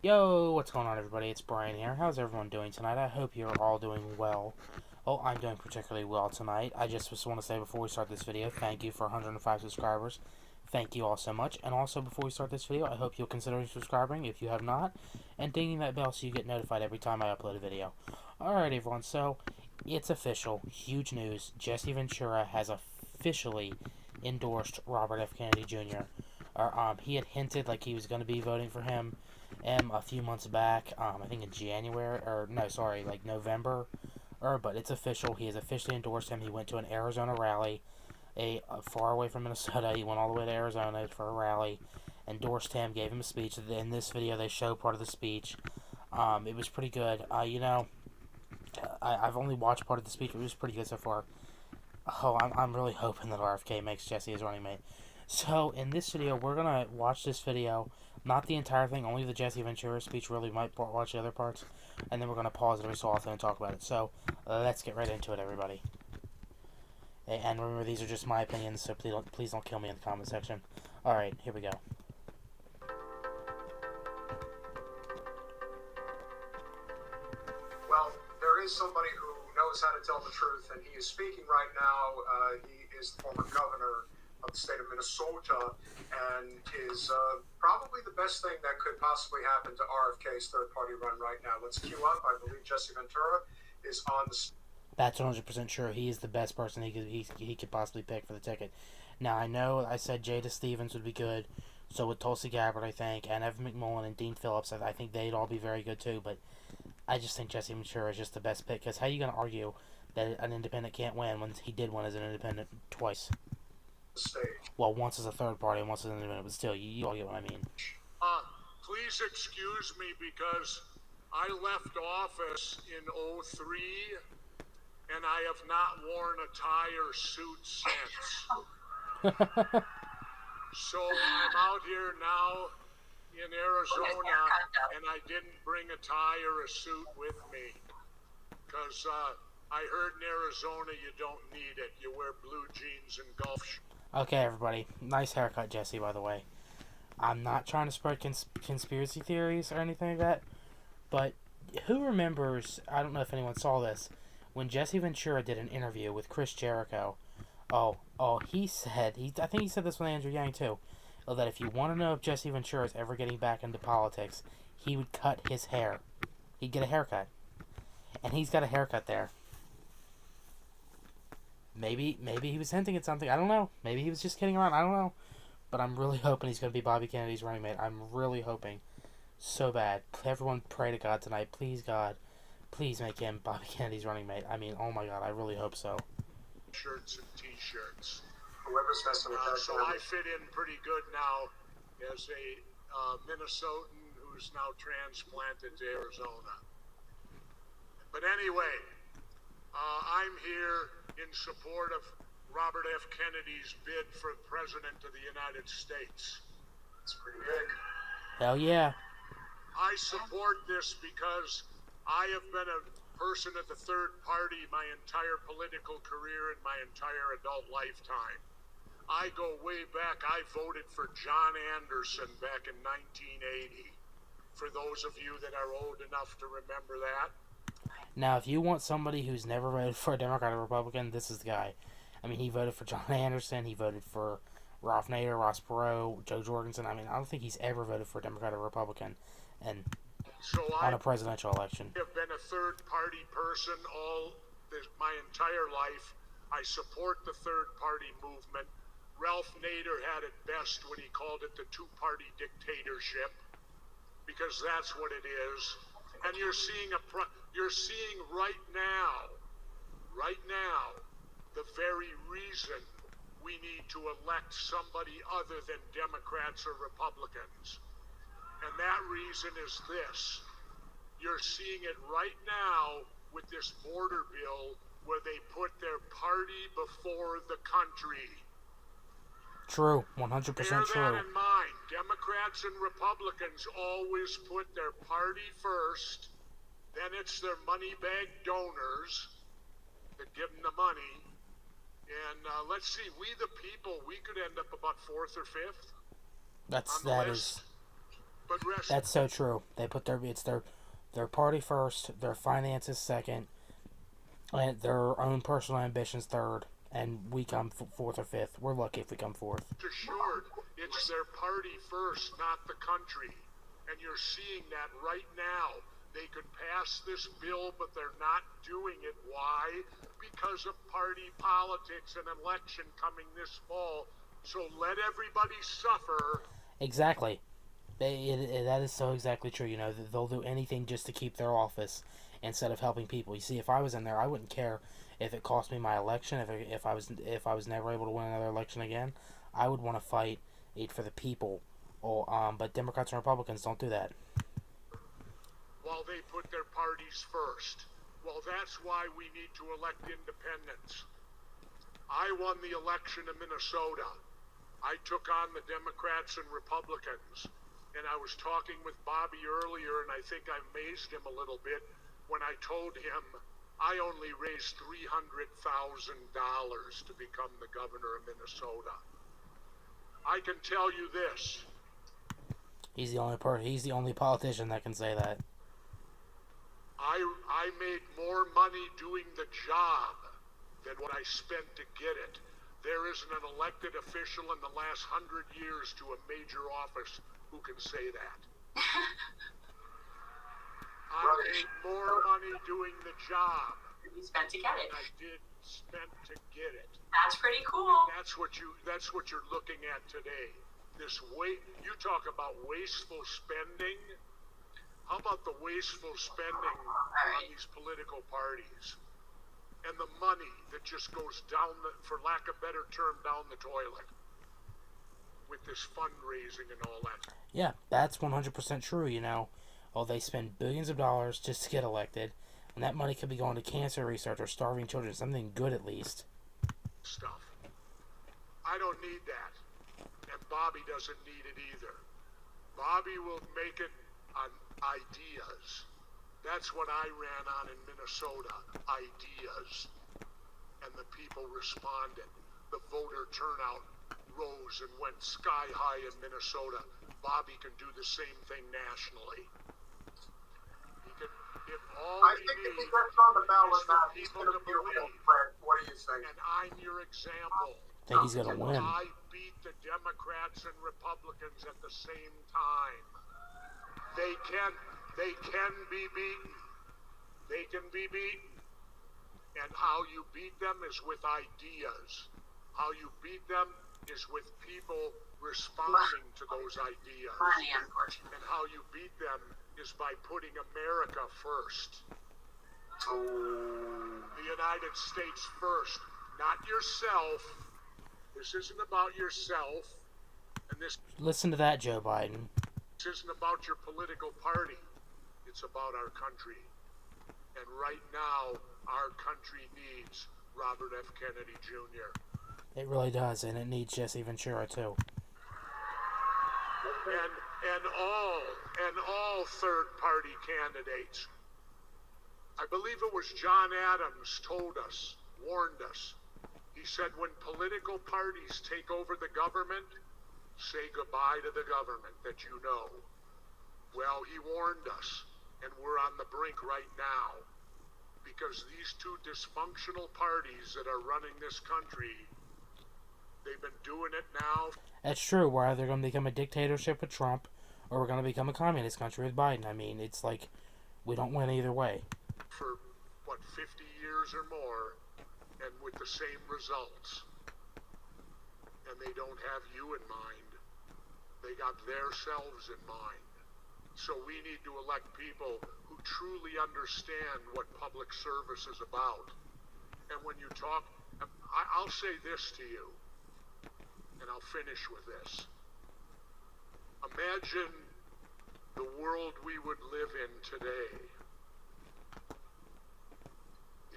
Yo, what's going on, everybody? It's Brian here. How's everyone doing tonight? I hope you're all doing well. Oh, I'm doing particularly well tonight. I just want to say before we start this video, thank you for 105 subscribers. Thank you all so much. And also, before we start this video, I hope you'll consider subscribing if you have not, and dinging that bell so you get notified every time I upload a video. Alright, everyone, so it's official. Huge news. Jesse Ventura has officially endorsed Robert F. Kennedy Jr. He had hinted like he was going to be voting for him a few months back. I think in January, or no, sorry, like November. But it's official. He has officially endorsed him. He went to an Arizona rally, far away from Minnesota. He went all the way to Arizona for a rally, endorsed him, gave him a speech. In this video, they show part of the speech. It was pretty good. I've only watched part of the speech. But it was pretty good so far. Oh, I'm really hoping that RFK makes Jesse his running mate. So, in this video, we're going to watch this video. Not the entire thing, only the Jesse Ventura speech. Really might watch the other parts. And then we're going to pause it every so often and talk about it. So, let's get right into it, everybody. And remember, these are just my opinions, so please don't kill me in the comment section. Alright, here we go. Well, there is somebody who knows how to tell the truth, and he is speaking right now. He is the former governor of the state of Minnesota, and is probably the best thing that could possibly happen to RFK's third-party run right now. Let's queue up. I believe Jesse Ventura is on the... That's 100% sure. He is the best person he could possibly pick for the ticket. Now, I know I said Jada Stevens would be good, so would Tulsi Gabbard, I think, and Evan McMullen and Dean Phillips. I think they'd all be very good too, but I just think Jesse Ventura is just the best pick, because how are you going to argue that an independent can't win when he did win as an independent twice? stage. Well, once as a third party and once as an independent, but still, you all get what I mean. Please excuse me because I left office in '03 and I have not worn a tie or suit since. So I'm out here now in Arizona and I didn't bring a tie or a suit with me because I heard in Arizona you don't need it. You wear blue jeans and golf shorts. Okay, everybody. Nice haircut, Jesse, by the way. I'm not trying to spread conspiracy theories or anything like that, but who remembers, I don't know if anyone saw this, when Jesse Ventura did an interview with Chris Jericho, he said, I think he said this with Andrew Yang too, that if you want to know if Jesse Ventura is ever getting back into politics, he would cut his hair. He'd get a haircut. And he's got a haircut there. Maybe he was hinting at something. I don't know. Maybe he was just kidding around. I don't know. But I'm really hoping he's going to be Bobby Kennedy's running mate. I'm really hoping. So bad. Everyone pray to God tonight. Please, God. Please make him Bobby Kennedy's running mate. I mean, oh my God. I really hope so. Shirts and T-shirts. Whoever's messing with that. So I fit in pretty good now as a Minnesotan who's now transplanted to Arizona. But anyway, I'm here in support of Robert F. Kennedy's bid for President of the United States. It's pretty big. Hell yeah. I support this because I have been a person of the third party my entire political career and my entire adult lifetime. I go way back. I voted for John Anderson back in 1980. For those of you that are old enough to remember that. Now, if you want somebody who's never voted for a Democrat or Republican, this is the guy. I mean, he voted for John Anderson. He voted for Ralph Nader, Ross Perot, Joe Jorgensen. I mean, I don't think he's ever voted for a Democrat or Republican and on a presidential election. I have been a third-party person my entire life. I support the third-party movement. Ralph Nader had it best when he called it the two-party dictatorship, because that's what it is. And you're seeing right now, the very reason we need to elect somebody other than Democrats or Republicans. And that reason is this. You're seeing it right now with this border bill where they put their party before the country. True, 100% Bear true. that in mind. Democrats and Republicans always put their party first, then it's their money bag donors that give them the money. And let's see, we the people, we could end up about fourth or fifth. That is But rest. That's so true. They put their party first, their finances second, and their own personal ambitions third, and we come fourth or fifth. We're lucky if we come fourth. Assured, it's their party first, not the country. And you're seeing that right now. They could pass this bill, but they're not doing it. Why? Because of party politics and election coming this fall. So let everybody suffer. Exactly. That is so exactly true. You know, they'll do anything just to keep their office instead of helping people. You see, if I was in there, I wouldn't care if it cost me my election. If I was never able to win another election again, I would want to fight it for the people. But Democrats and Republicans don't do that. While they put their parties first. Well, that's why we need to elect independents. I won the election in Minnesota. I took on the Democrats and Republicans. And I was talking with Bobby earlier, and I think I amazed him a little bit when I told him I only raised $300,000 to become the governor of Minnesota. I can tell you this. He's the only politician that can say that. I made more money doing the job than what I spent to get it. There isn't an elected official in the last 100 years to a major office who can say that. I made more money doing the job You spent to get it. than I did spend to get it. That's pretty cool. And that's what you're looking at today. You talk about wasteful spending. How about the wasteful spending on these political parties? And the money that just goes down, for lack of a better term, down the toilet with this fundraising and all that. Yeah, that's 100% true, you know. Oh, they spend billions of dollars just to get elected, and that money could be going to cancer research or starving children, something good at least. Stuff. I don't need that. And Bobby doesn't need it either. Bobby will make it on ideas. That's what I ran on in Minnesota. Ideas. And the people responded. The voter turnout rose and went sky high in Minnesota. Bobby can do the same thing nationally. He can, if all I we think if he need gets on the ballot is for now, he's people going to to be able to believe. Fred. What do you think? And I'm your example. I think he's going to win. I beat the Democrats and Republicans at the same time. They can be beaten. They can be beaten. And how you beat them is with ideas. How you beat them is with people responding to those ideas. Money, unfortunately. And how you beat them is by putting America first. The United States first. Not yourself. This isn't about yourself. And this Listen to that, Joe Biden. isn't about your political party. It's about our country. And right now, our country needs Robert F. Kennedy Jr. It really does, and it needs Jesse Ventura, too. And all third-party candidates. I believe it was John Adams warned us. He said, when political parties take over the government, say goodbye to the government that you know. Well, he warned us, and we're on the brink right now. Because these two dysfunctional parties that are running this country, they've been doing it now. That's true. We're either going to become a dictatorship with Trump, or we're going to become a communist country with Biden. I mean, it's like, we don't win either way. For, 50 years or more, and with the same results. And they don't have you in mind. They got themselves in mind. So we need to elect people who truly understand what public service is about. And when you talk, I'll say this to you, and I'll finish with this. Imagine the world we would live in today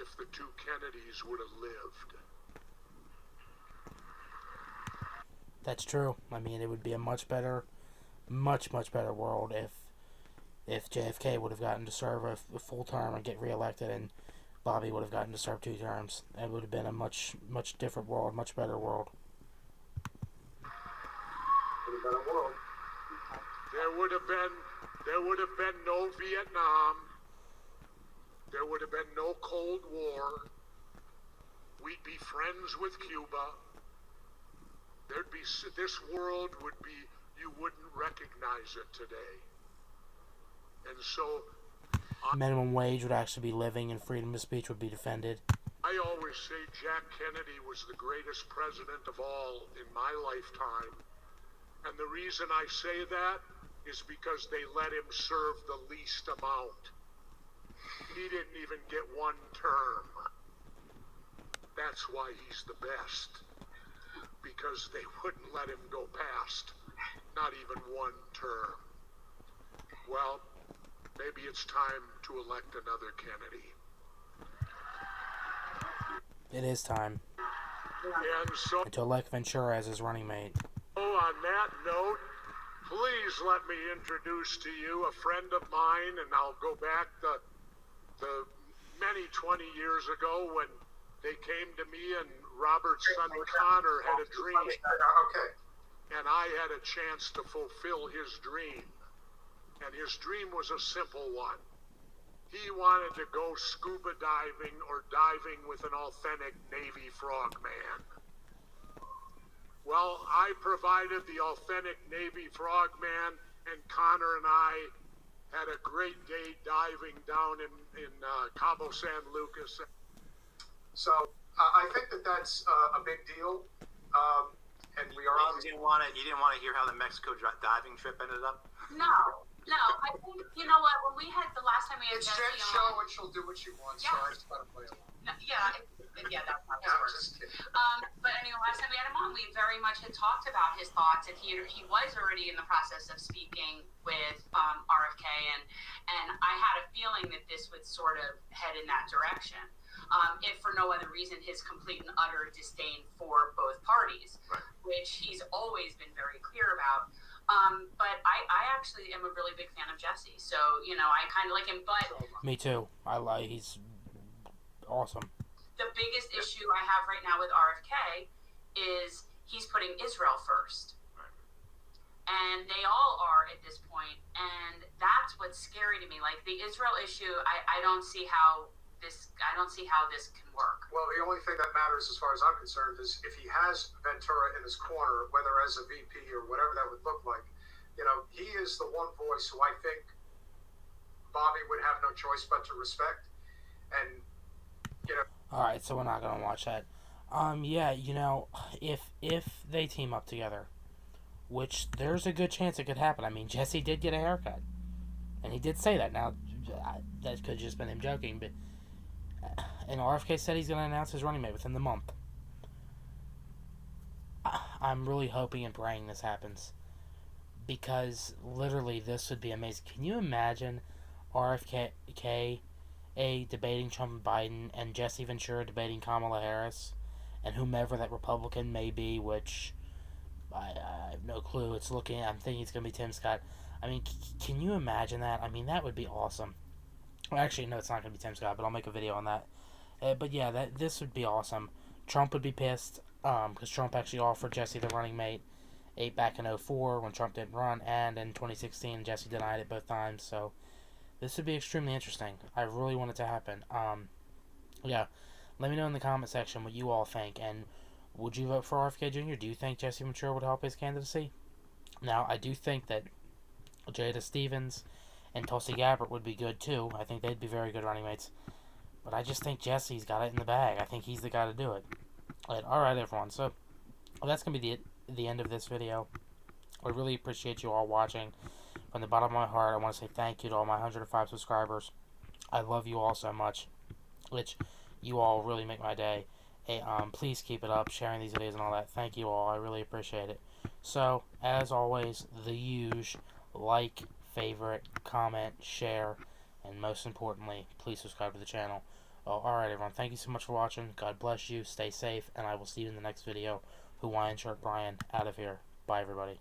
if the two Kennedys would have lived. That's true. I mean, it would be a much better world if JFK would have gotten to serve a full term and get reelected, and Bobby would have gotten to serve 2 terms. It would have been a much different world, much better world. Pretty better world. There would have been no Vietnam. There would have been no Cold War. We'd be friends with Cuba. This world would be, you wouldn't recognize it today. And so Minimum wage would actually be living, and freedom of speech would be defended. I always say Jack Kennedy was the greatest president of all in my lifetime. And the reason I say that is because they let him serve the least amount. He didn't even get one term. That's why he's the best. Because they wouldn't let him go past not even one term. Well, maybe it's time to elect another Kennedy. It is time. And so, To elect Ventura as his running mate. on that note, please let me introduce to you a friend of mine, and I'll go back the many 20 years ago when they came to me and Robert's son Connor had a dream, Okay. and I had a chance to fulfill his dream. And his dream was a simple one. He wanted to go scuba diving or diving with an authentic Navy frogman. Well, I provided the authentic Navy frogman, and Connor and I had a great day diving down in Cabo San Lucas. So I think that's a big deal, and we are. You didn't want to hear how the Mexico diving trip ended up? No, I think, you know what, when we had the last time we had It's Jesse Jen's on, show, and she'll do what she wants. So Yeah. I just gotta play along. that's not Yeah, how it I'm works. just kidding. But anyway, last time we had him on, we very much had talked about his thoughts, and he was already in the process of speaking with RFK, and I had a feeling that this would sort of head in that direction, if for no other reason his complete and utter disdain for both parties, Right. which he's always been very clear about. But I actually am a really big fan of Jesse, so you know I kind of like him, but. Me too. He's awesome. The biggest issue I have right now with RFK is he's putting Israel first. And they all are at this point, and that's what's scary to me. Like the Israel issue, I don't see how this can work. Well, the only thing that matters, as far as I'm concerned, is if he has Ventura in his corner, whether as a VP or whatever that would look like. You know, he is the one voice who I think Bobby would have no choice but to respect. And you know. Alright, so we're not gonna watch that. Yeah, you know, if they team up together, which there's a good chance it could happen. I mean, Jesse did get a haircut, and he did say that. Now, that could have just been him joking, but and RFK said he's gonna announce his running mate within the month. I'm really hoping and praying this happens, because literally this would be amazing. Can you imagine RFK debating Trump and Biden, and Jesse Ventura debating Kamala Harris, and whomever that Republican may be, which I have no clue. I'm thinking it's going to be Tim Scott. I mean, can you imagine that? I mean, that would be awesome. Well, actually, no, it's not going to be Tim Scott, but I'll make a video on that. But yeah, this would be awesome. Trump would be pissed, because Trump actually offered Jesse the running mate back in 2004 when Trump didn't run, and in 2016 Jesse denied it both times. So this would be extremely interesting. I really want it to happen. Yeah, let me know in the comment section what you all think, and would you vote for RFK Jr.? Do you think Jesse Ventura would help his candidacy? Now, I do think that Jada Stevens and Tulsi Gabbard would be good too. I think they'd be very good running mates. But I just think Jesse's got it in the bag. I think he's the guy to do it. Alright, everyone. So, that's going to be the end of this video. I really appreciate you all watching. From the bottom of my heart, I want to say thank you to all my 105 subscribers. I love you all so much, which you all really make my day. Hey, please keep it up, sharing these videos and all that. Thank you all. I really appreciate it. So, as always, the usual: like, favorite, comment, share, and most importantly, please subscribe to the channel. Alright, everyone. Thank you so much for watching. God bless you. Stay safe, and I will see you in the next video. Hawaiian Shirt Brian, out of here. Bye, everybody.